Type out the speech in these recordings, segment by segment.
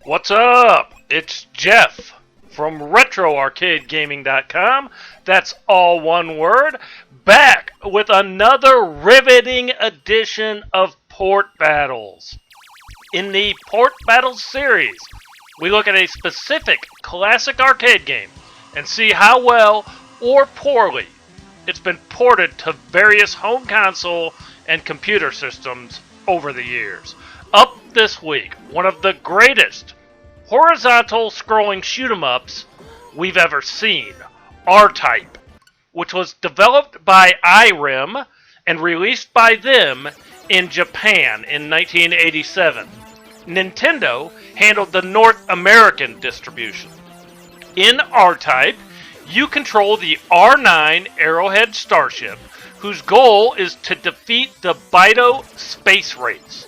What's up? It's Jeff from RetroArcadeGaming.com. That's all one word. Back with another riveting edition of Port Battles. In the Port Battles series, we look at a specific classic arcade game and see how well or poorly it's been ported to various home console and computer systems over the years. Up this week, one of the greatest horizontal scrolling shoot-'em-ups we've ever seen, R-Type, which was developed by Irem and released by them in Japan in 1987. Nintendo handled the North American distribution. In R-Type, you control the R9 Arrowhead starship, whose goal is to defeat the Bido space race.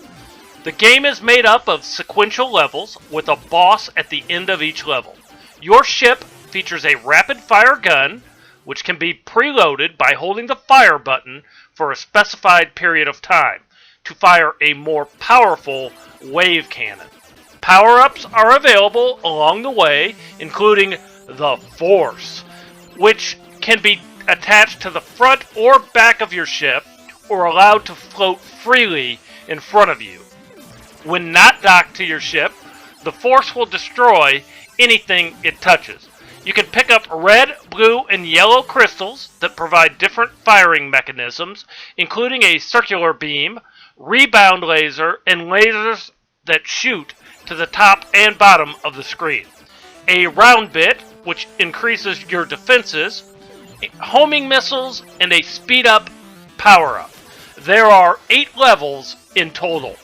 The game is made up of sequential levels with a boss at the end of each level. Your ship features a rapid-fire gun, which can be preloaded by holding the fire button for a specified period of time to fire a more powerful wave cannon. Power-ups are available along the way, including the Force, which can be attached to the front or back of your ship or allowed to float freely in front of you. When not docked to your ship, the Force will destroy anything it touches. You can pick up red, blue, and yellow crystals that provide different firing mechanisms, including a circular beam, rebound laser, and lasers that shoot to the top and bottom of the screen. A round bit, which increases your defenses, homing missiles, and a speed-up power-up. There are 8 levels in total.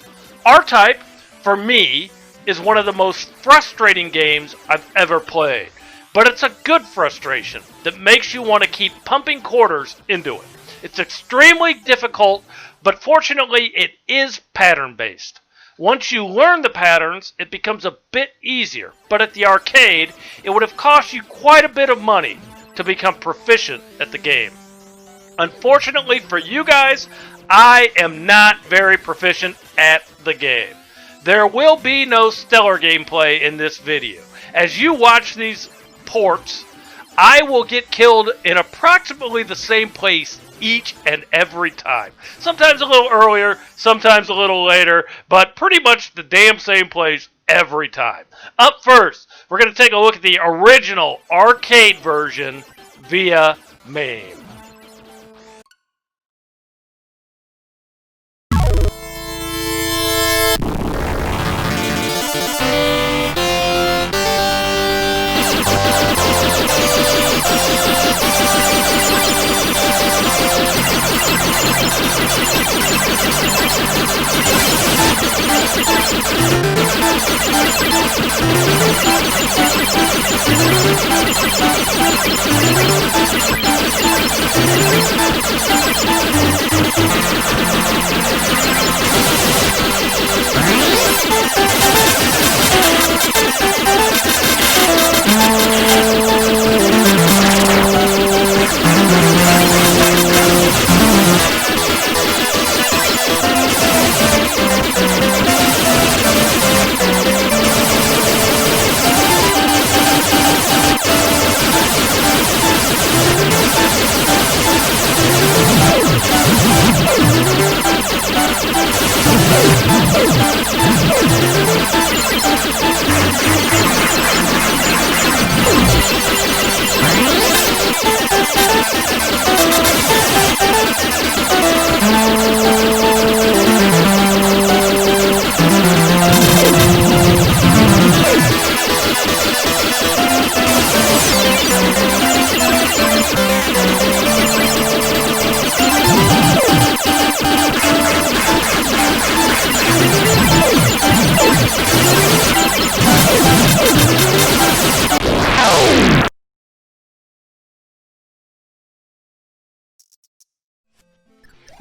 R-Type, for me, is one of the most frustrating games I've ever played. But it's a good frustration that makes you want to keep pumping quarters into it. It's extremely difficult, but fortunately it is pattern-based. Once you learn the patterns, it becomes a bit easier. But at the arcade, it would have cost you quite a bit of money to become proficient at the game. Unfortunately for you guys, I am not very proficient at the game. There will be no stellar gameplay in this video. As you watch these ports, I will get killed in approximately the same place each and every time. Sometimes a little earlier, sometimes a little later, but pretty much the damn same place every time. Up first, we're going to take a look at the original arcade version via MAME.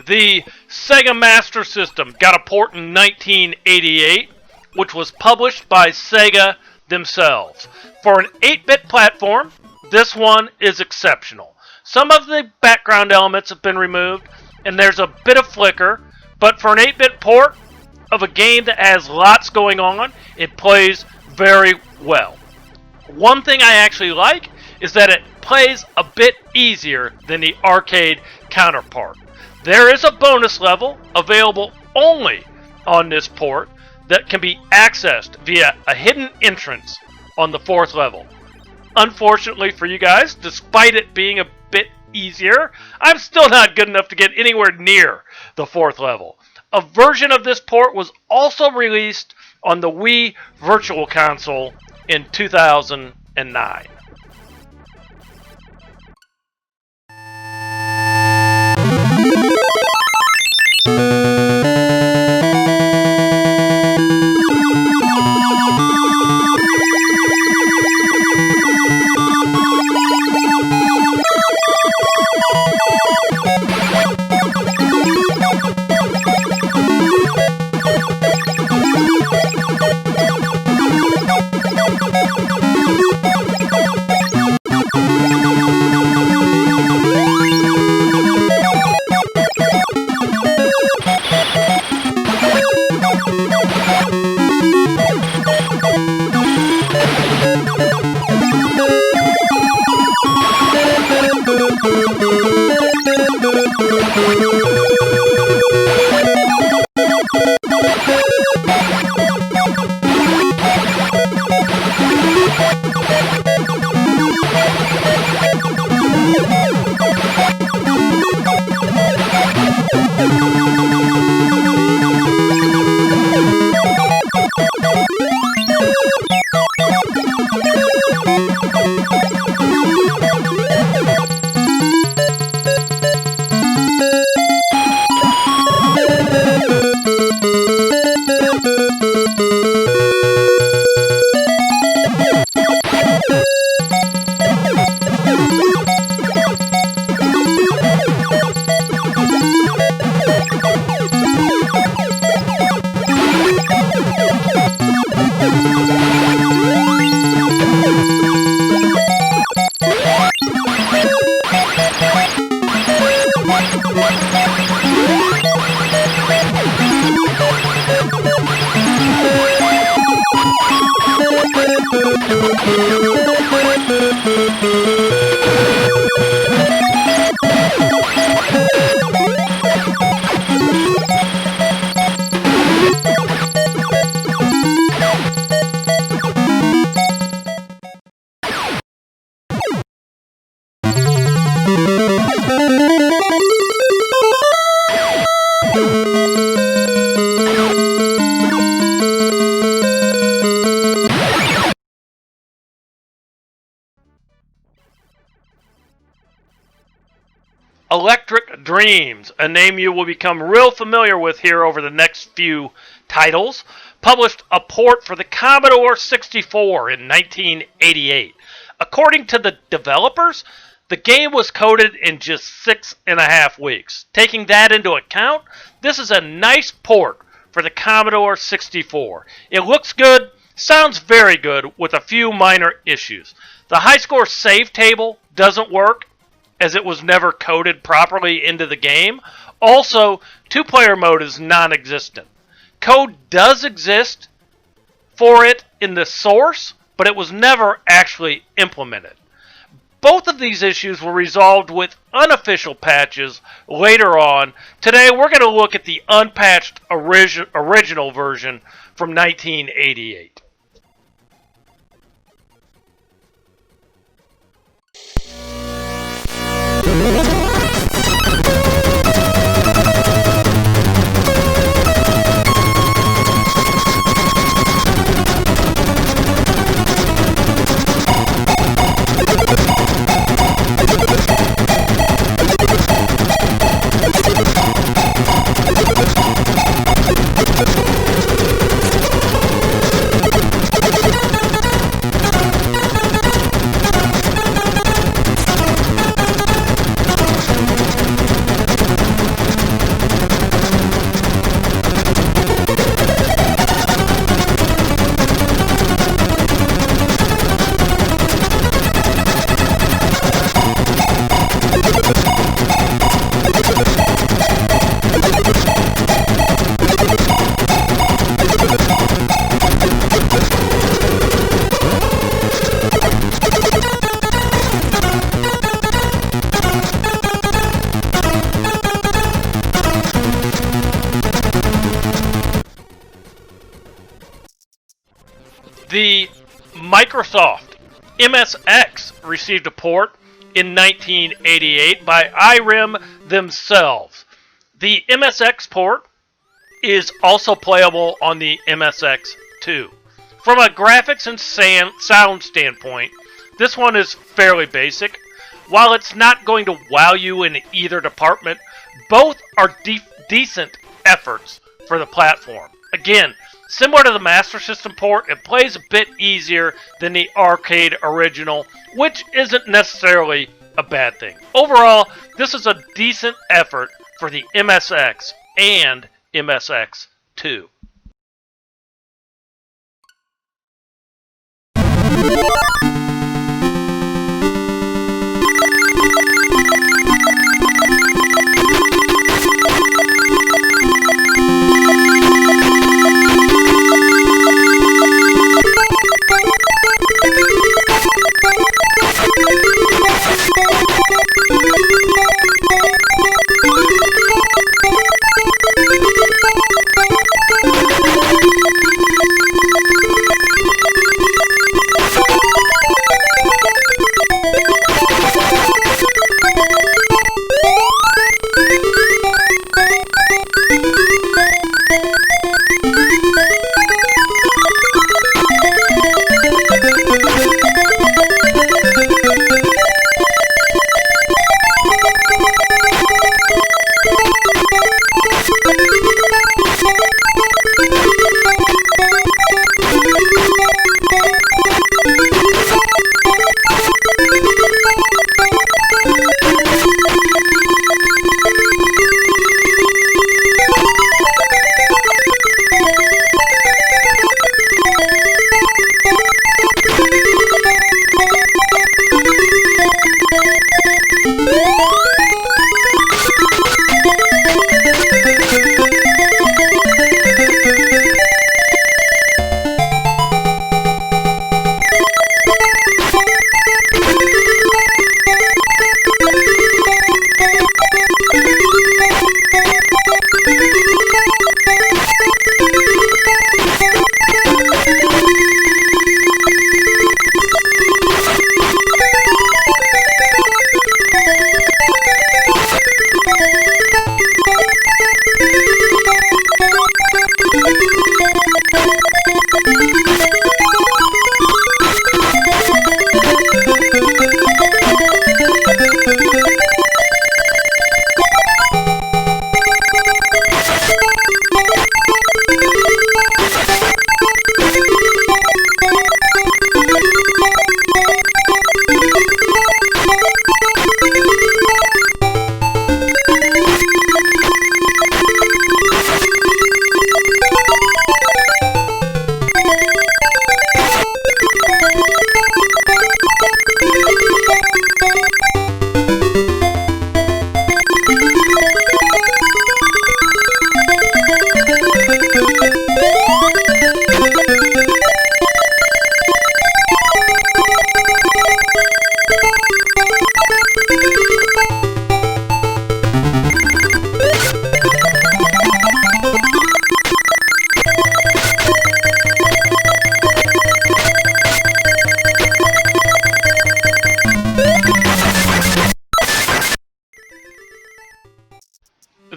The Sega Master System got a port in 1988, which was published by Sega themselves. For an 8-bit platform, this one is exceptional. Some of the background elements have been removed, and there's a bit of flicker, but for an 8-bit port of a game that has lots going on, it plays very well. One thing I actually like is that it plays a bit easier than the arcade counterpart. There is a bonus level available only on this port that can be accessed via a hidden entrance on the 4th level. Unfortunately for you guys, despite it being a bit easier, I'm still not good enough to get anywhere near the 4th level. A version of this port was also released on the Wii Virtual Console in 2009. Electric Dreams, a name you will become real familiar with here over the next few titles, published a port for the Commodore 64 in 1988. According to the developers, the game was coded in just 6.5 weeks. Taking that into account, this is a nice port for the Commodore 64. It looks good, sounds very good, with a few minor issues. The high score save table doesn't work, as it was never coded properly into the game. Also, two-player mode is non-existent. Code does exist for it in the source, but it was never actually implemented. Both of these issues were resolved with unofficial patches later on. Today, we're going to look at the unpatched original version from 1988. The Microsoft MSX received a port in 1988 by Irem themselves. The MSX port is also playable on the MSX2. From a graphics and sound standpoint, this one is fairly basic. While it's not going to wow you in either department, both are decent efforts for the platform. Again, similar to the Master System port, it plays a bit easier than the arcade original, which isn't necessarily a bad thing. Overall, this is a decent effort for the MSX and MSX2.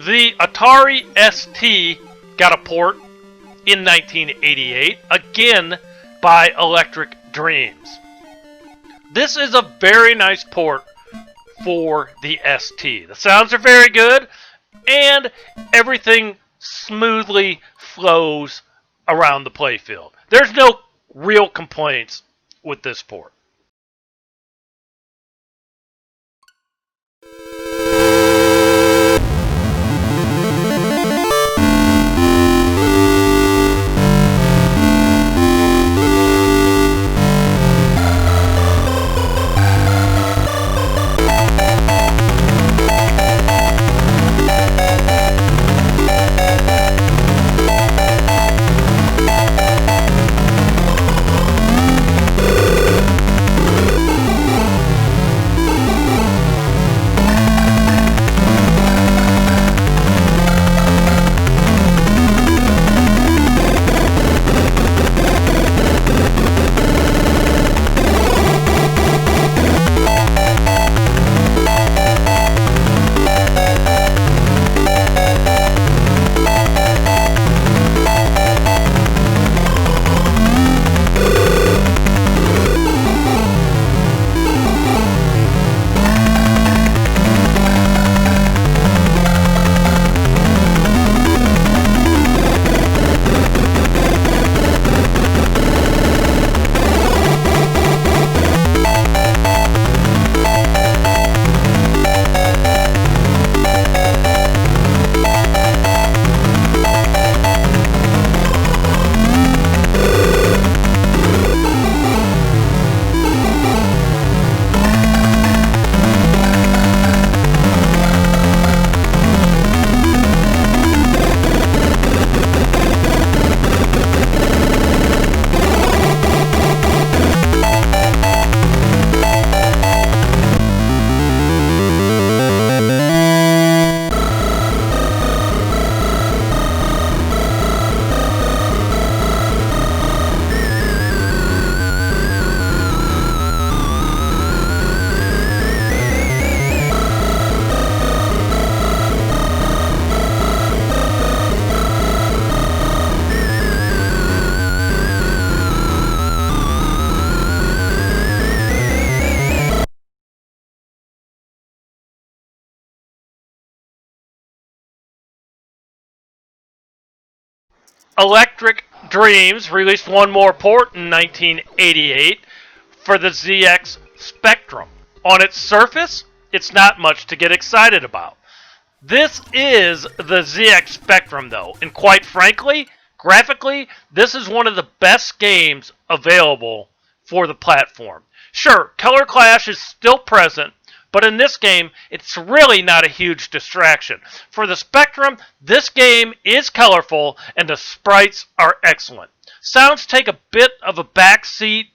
The Atari ST got a port in 1988, again by Electric Dreams. This is a very nice port for the ST. The sounds are very good, and everything smoothly flows around the playfield. There's no real complaints with this port. Electric Dreams released one more port in 1988 for the ZX Spectrum. On its surface, it's not much to get excited about. This is the ZX Spectrum, though, and quite frankly, graphically, this is one of the best games available for the platform. Sure, color clash is still present, but in this game, it's really not a huge distraction. For the Spectrum, this game is colorful and the sprites are excellent. Sounds take a bit of a backseat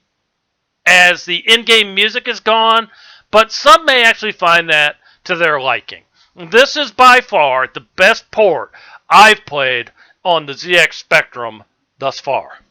as the in-game music is gone, but some may actually find that to their liking. This is by far the best port I've played on the ZX Spectrum thus far.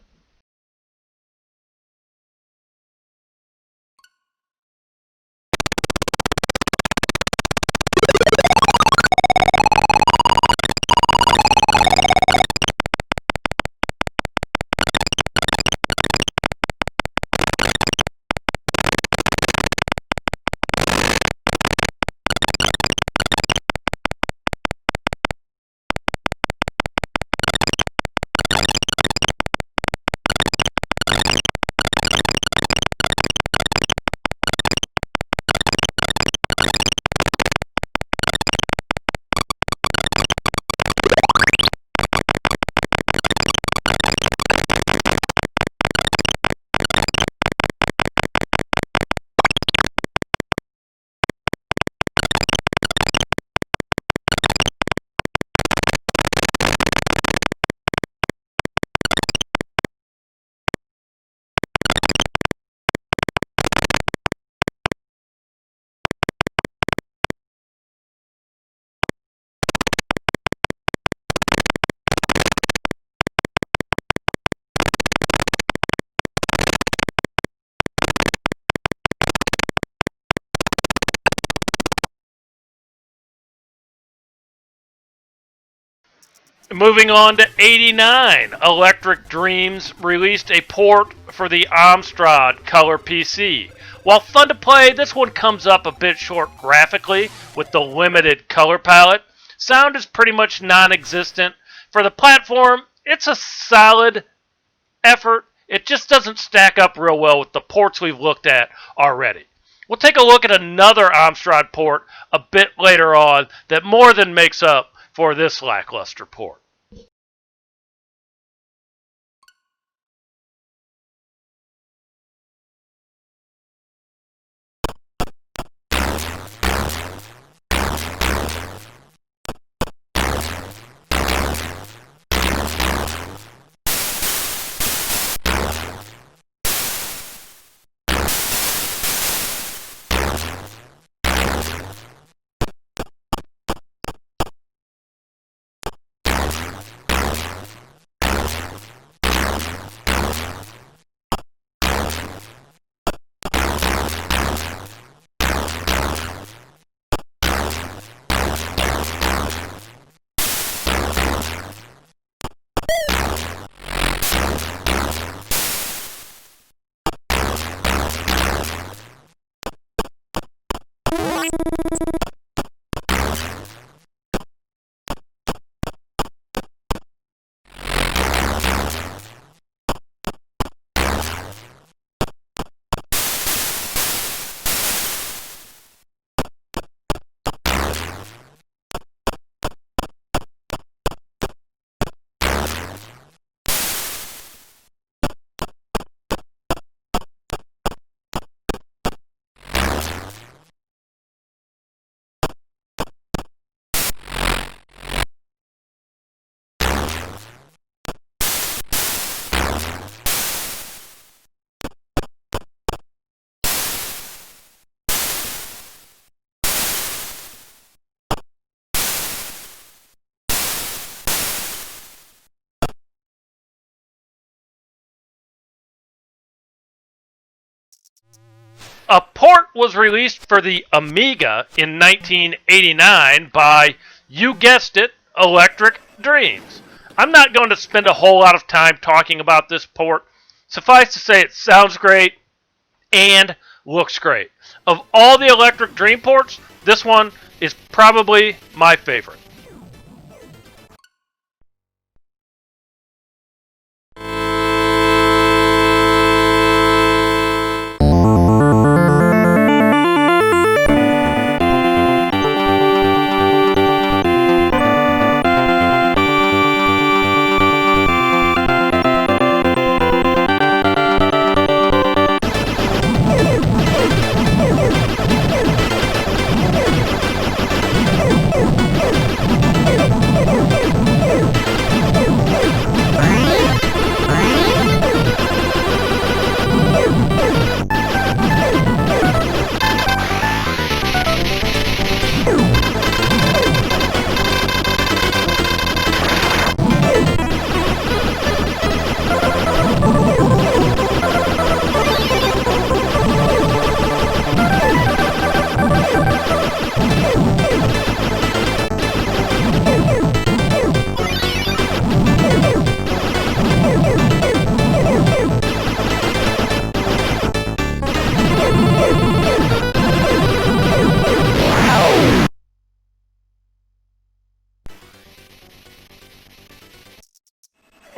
Moving on to 89, Electric Dreams released a port for the Amstrad Color PC. While fun to play, this one comes up a bit short graphically with the limited color palette. Sound is pretty much non-existent. For the platform, it's a solid effort. It just doesn't stack up real well with the ports we've looked at already. We'll take a look at another Amstrad port a bit later on that more than makes up for this lackluster port. A port was released for the Amiga in 1989 by, you guessed it, Electric Dreams. I'm not going to spend a whole lot of time talking about this port. Suffice to say it sounds great and looks great. Of all the Electric Dream ports, this one is probably my favorite.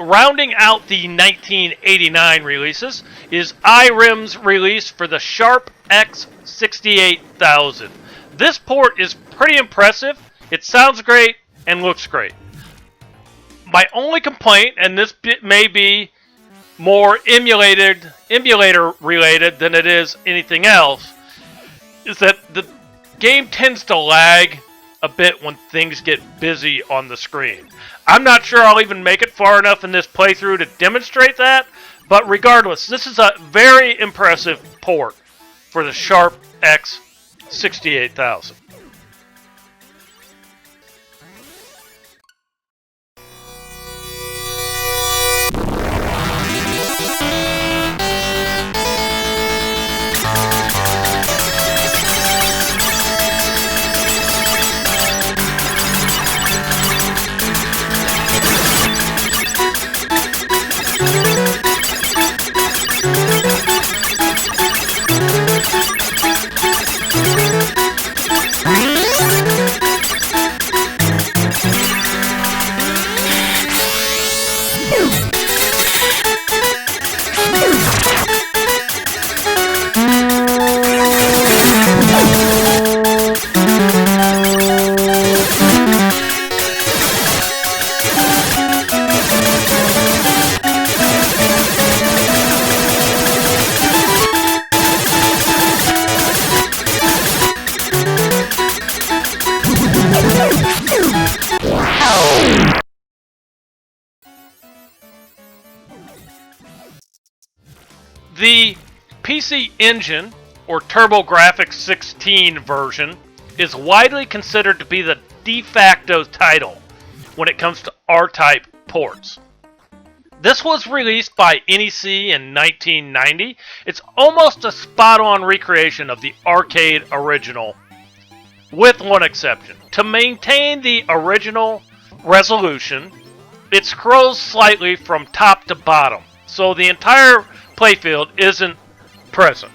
rounding out the 1989 releases is Irem's release for the Sharp X68000. This port is pretty impressive. It sounds great and looks great. My only complaint, and this bit may be more emulator related than it is anything else, is that the game tends to lag a bit when things get busy on the screen. I'm not sure I'll even make it far enough in this playthrough to demonstrate that, but regardless, this is a very impressive port for the Sharp X68000. The PC Engine, or TurboGrafx 16 version, is widely considered to be the de facto title when it comes to R-Type ports. This was released by NEC in 1990. It's almost a spot-on recreation of the arcade original, with one exception. To maintain the original resolution, it scrolls slightly from top to bottom, so the entire playfield isn't present.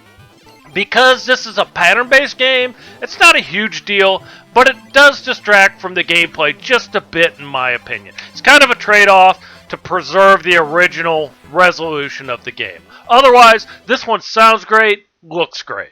Because this is a pattern-based game, it's not a huge deal, but it does distract from the gameplay just a bit in my opinion. It's kind of a trade-off to preserve the original resolution of the game. Otherwise, this one sounds great, looks great.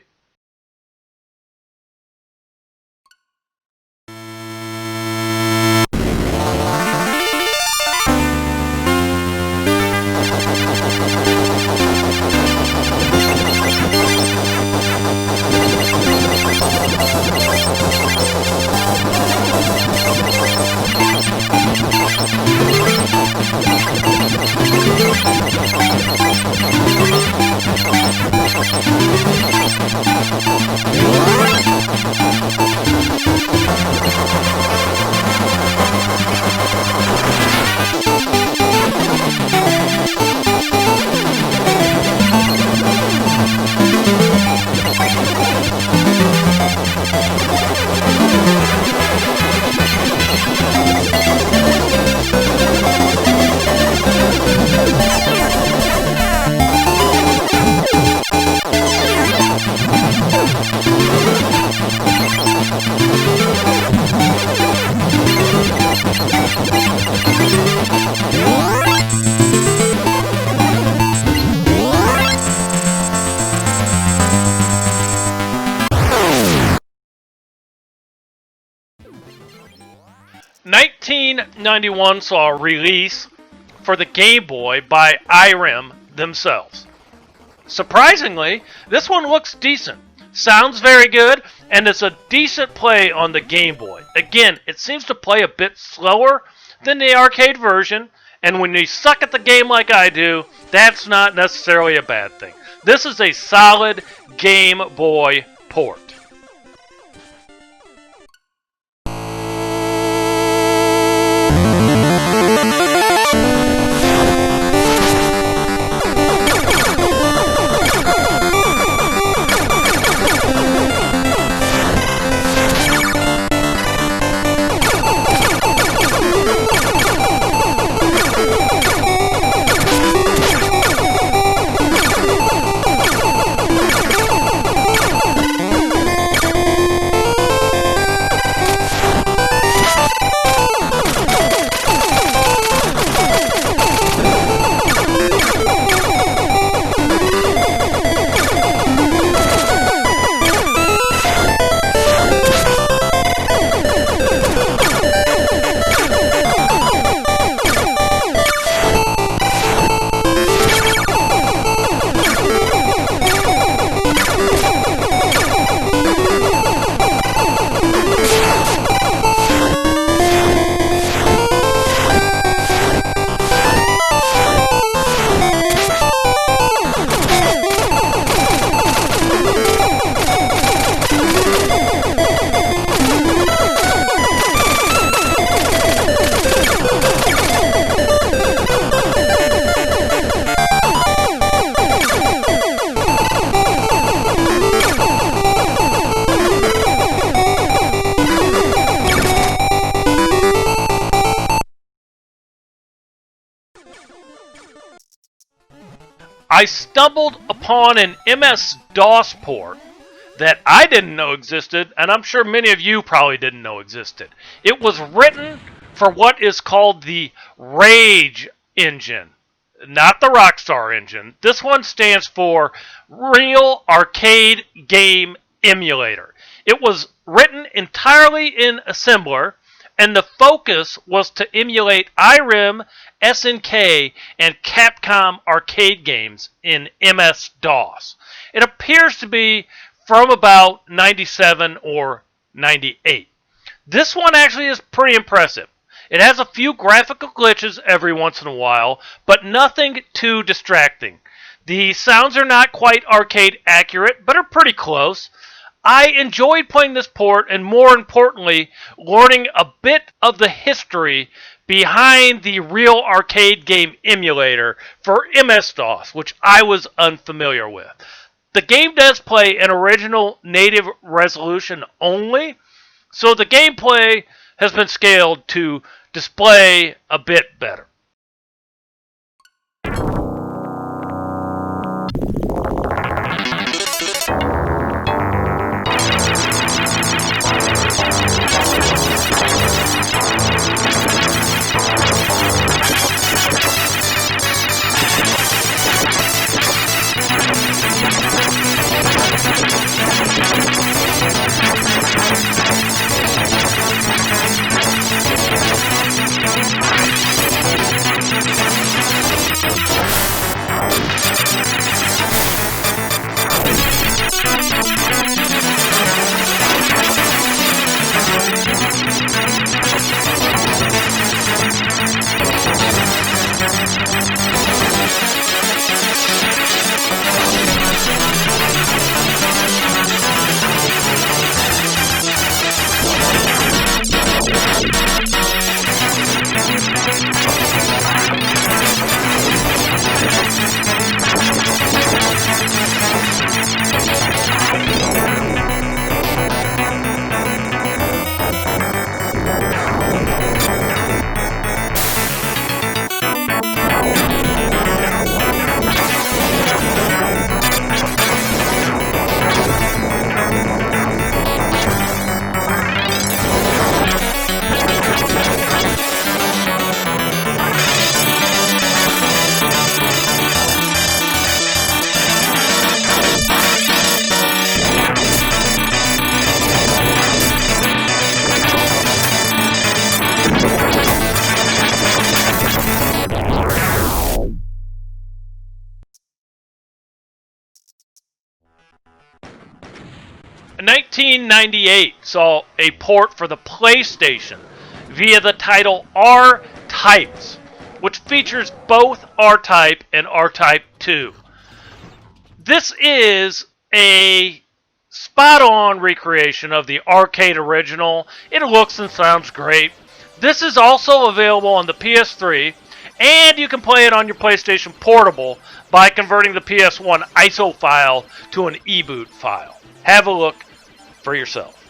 '91 saw a release for the Game Boy by Irem themselves. Surprisingly, this one looks decent, sounds very good, and it's a decent play on the Game Boy. Again, it seems to play a bit slower than the arcade version, and when you suck at the game like I do, that's not necessarily a bad thing. This is a solid Game Boy port. I stumbled upon an MS-DOS port that I didn't know existed, and I'm sure many of you probably didn't know existed. It was written for what is called the R.A.G.E engine, not the Rockstar engine. This one stands for Real Arcade Game Emulator. It was written entirely in assembler, and the focus was to emulate Irem, SNK, and Capcom arcade games in MS-DOS. It appears to be from about 97 or 98. This one actually is pretty impressive. It has a few graphical glitches every once in a while, but nothing too distracting. The sounds are not quite arcade accurate, but are pretty close. I enjoyed playing this port, and more importantly, learning a bit of the history behind the Real Arcade Game Emulator for MS-DOS, which I was unfamiliar with. The game does play in original native resolution only, so the gameplay has been scaled to display a bit better. In 1998 saw a port for the PlayStation via the title R-Types, which features both R-Type and R-Type 2. This is a spot-on recreation of the arcade original. It looks and sounds great. This is also available on the PS3, and you can play it on your PlayStation Portable by converting the PS1 ISO file to an eBoot file. Have a look for yourself.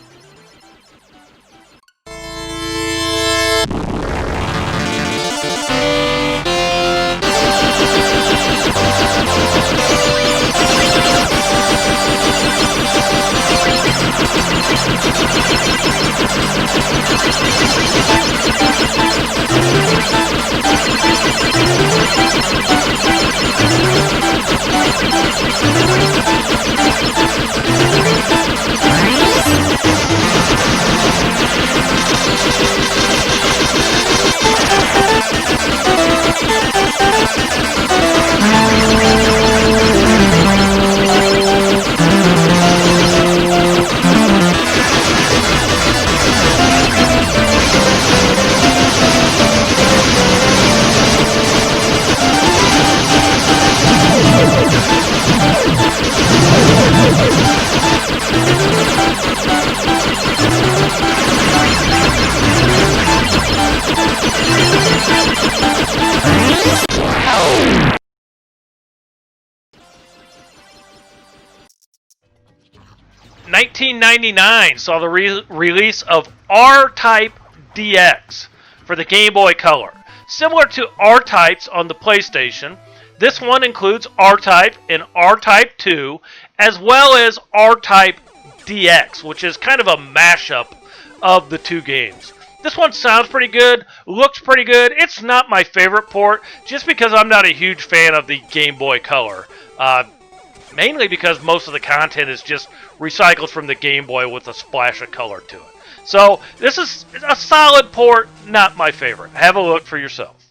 (1999) saw the release of R-Type DX for the Game Boy Color. Similar to R-Types on the PlayStation, this one includes R-Type and R-Type 2, as well as R-Type DX, which is kind of a mashup of the two games. This one sounds pretty good, looks pretty good. It's not my favorite port, just because I'm not a huge fan of the Game Boy Color. Mainly because most of the content is just recycled from the Game Boy with a splash of color to it. So this is a solid port, not my favorite. Have a look for yourself.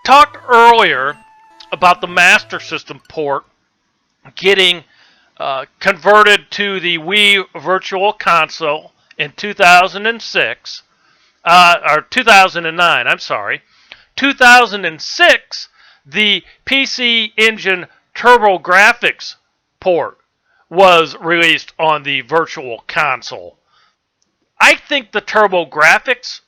Talked earlier about the Master System port getting converted to the Wii Virtual Console in 2006, or 2009, I'm sorry. 2006, the PC Engine TurboGrafx port was released on the Virtual Console. I think the TurboGrafx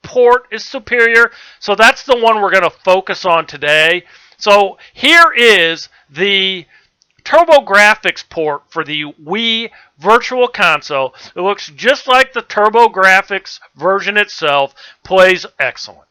port is superior, so that's the one we're going to focus on today. So here is the TurboGrafx port for the Wii Virtual Console. It looks just like the TurboGrafx version itself, plays excellent.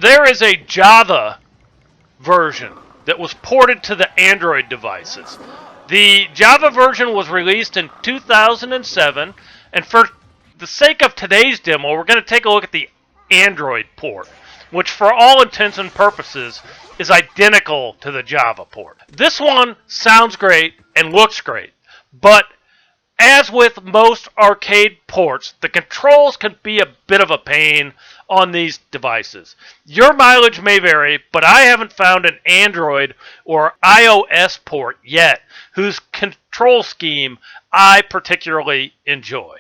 There is a Java version that was ported to the Android devices. The Java version was released in 2007, and for the sake of today's demo, we're going to take a look at the Android port. which for all intents and purposes is identical to the Java port. This one sounds great and looks great, but as with most arcade ports, the controls can be a bit of a pain on these devices. Your mileage may vary, but I haven't found an Android or iOS port yet whose control scheme I particularly enjoy.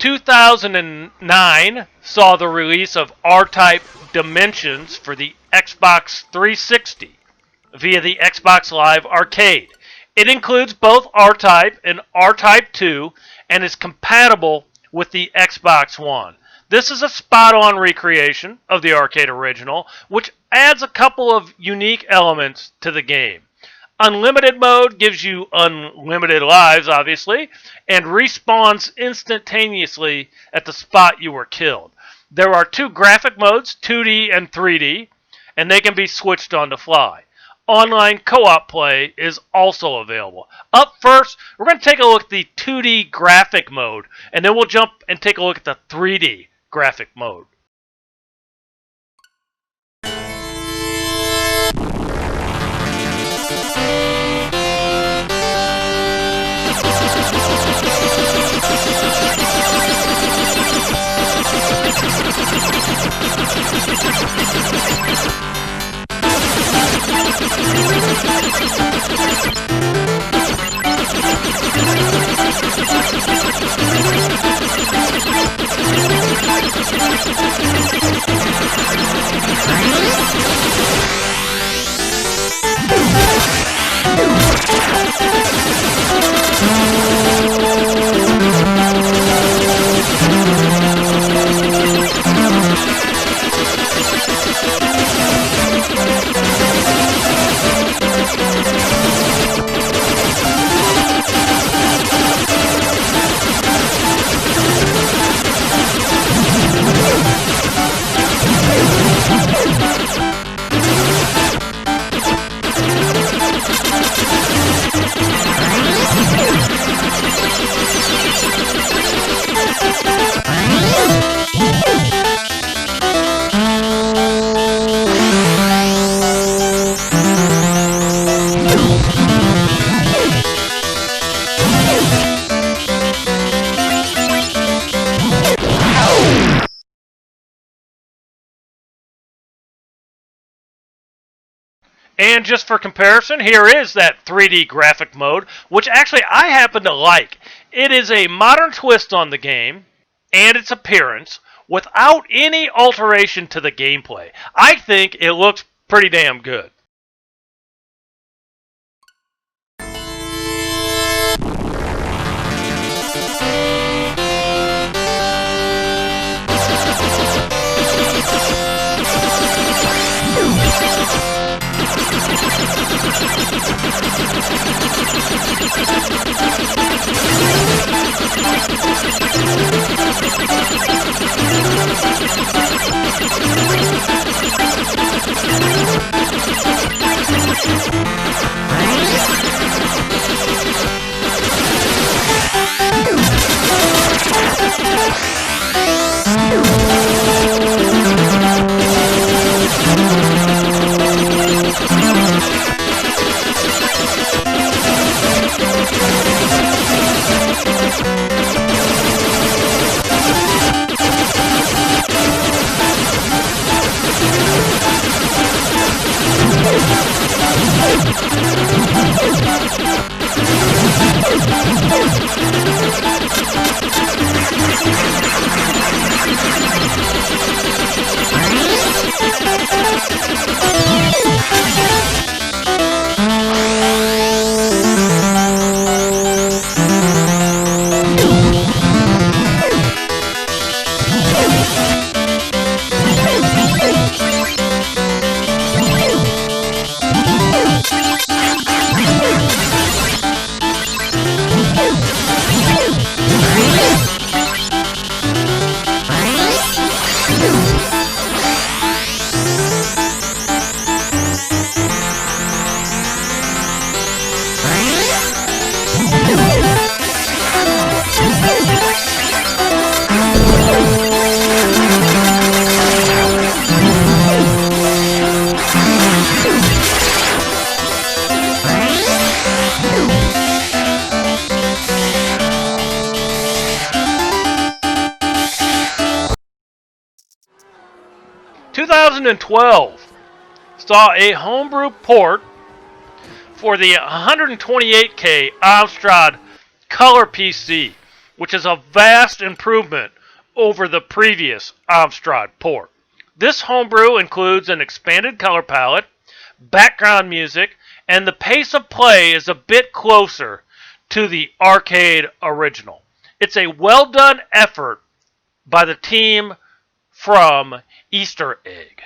In 2009 saw the release of R-Type Dimensions for the Xbox 360 via the Xbox Live Arcade. It includes both R-Type and R-Type 2 and is compatible with the Xbox One. This is a spot-on recreation of the arcade original, which adds a couple of unique elements to the game. Unlimited mode gives you unlimited lives, obviously, and respawns instantaneously at the spot you were killed. There are two graphic modes, 2D and 3D, and they can be switched on the fly. Online co-op play is also available. Up first, we're going to take a look at the 2D graphic mode, and then we'll jump and take a look at the 3D graphic mode. And just for comparison, here is that 3D graphic mode, which actually I happen to like. It is a modern twist on the game and its appearance without any alteration to the gameplay. I think it looks pretty damn good. ...2012 saw a homebrew port for the 128K Amstrad Color PC, which is a vast improvement over the previous Amstrad port. This homebrew includes an expanded color palette, background music, and the pace of play is a bit closer to the arcade original. It's a well-done effort by the team from R.A.G.E.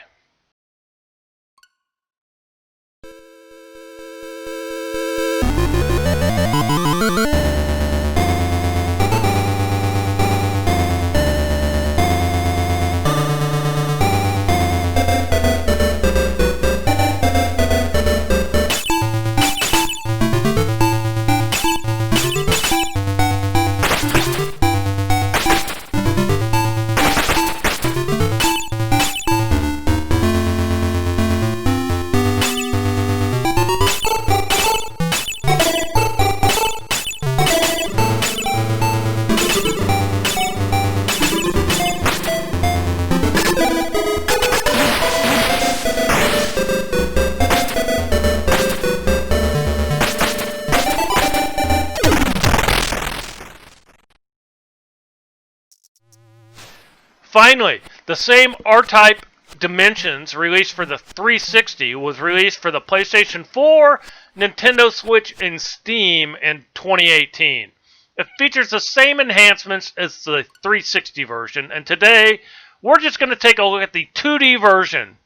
Finally, the same R-Type dimensions released for the 360 was released for the PlayStation 4, Nintendo Switch, and Steam in 2018. It features the same enhancements as the 360 version, and today we're just going to take a look at the 2D version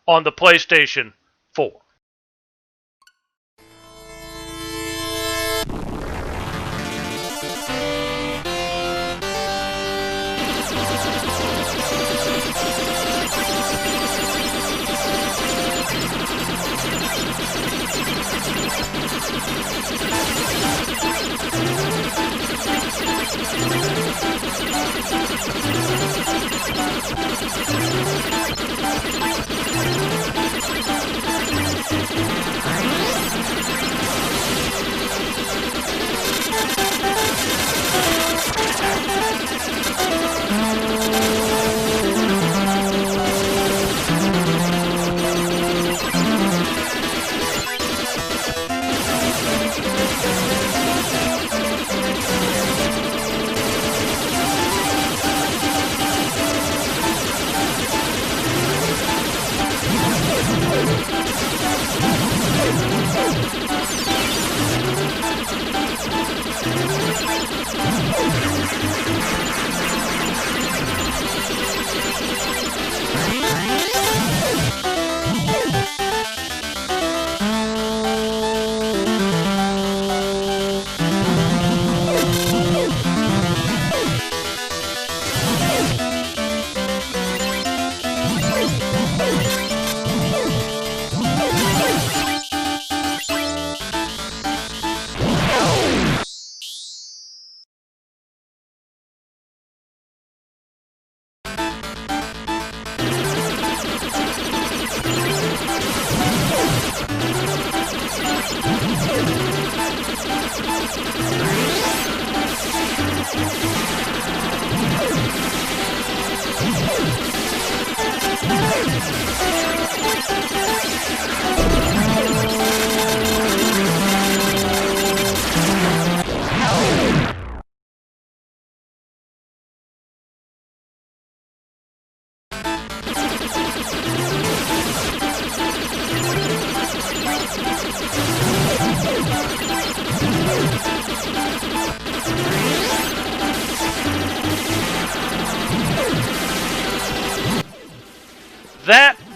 on the PlayStation 4.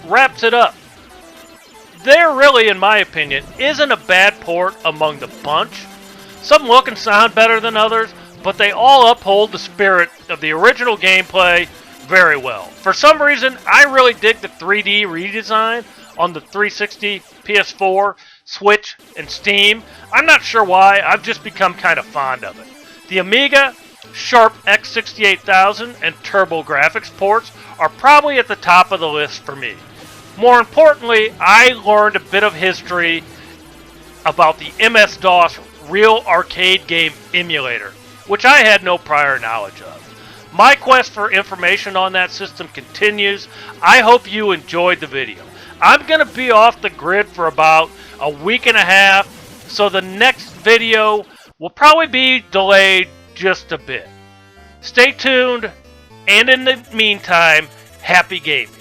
wraps it up. There really, in my opinion, isn't a bad port among the bunch. Some look and sound better than others, but they all uphold the spirit of the original gameplay very well. For some reason, I really dig the 3D redesign on the 360, PS4, Switch, and Steam. I'm not sure why, I've just become kind of fond of it. The Amiga, Sharp X68000, and TurboGrafx ports are probably at the top of the list for me. More importantly, I learned a bit of history about the MS-DOS Real Arcade Game Emulator, which I had no prior knowledge of. My quest for information on that system continues. I hope you enjoyed the video. I'm going to be off the grid for about a week and a half, so the next video will probably be delayed just a bit. Stay tuned, and in the meantime, happy gaming.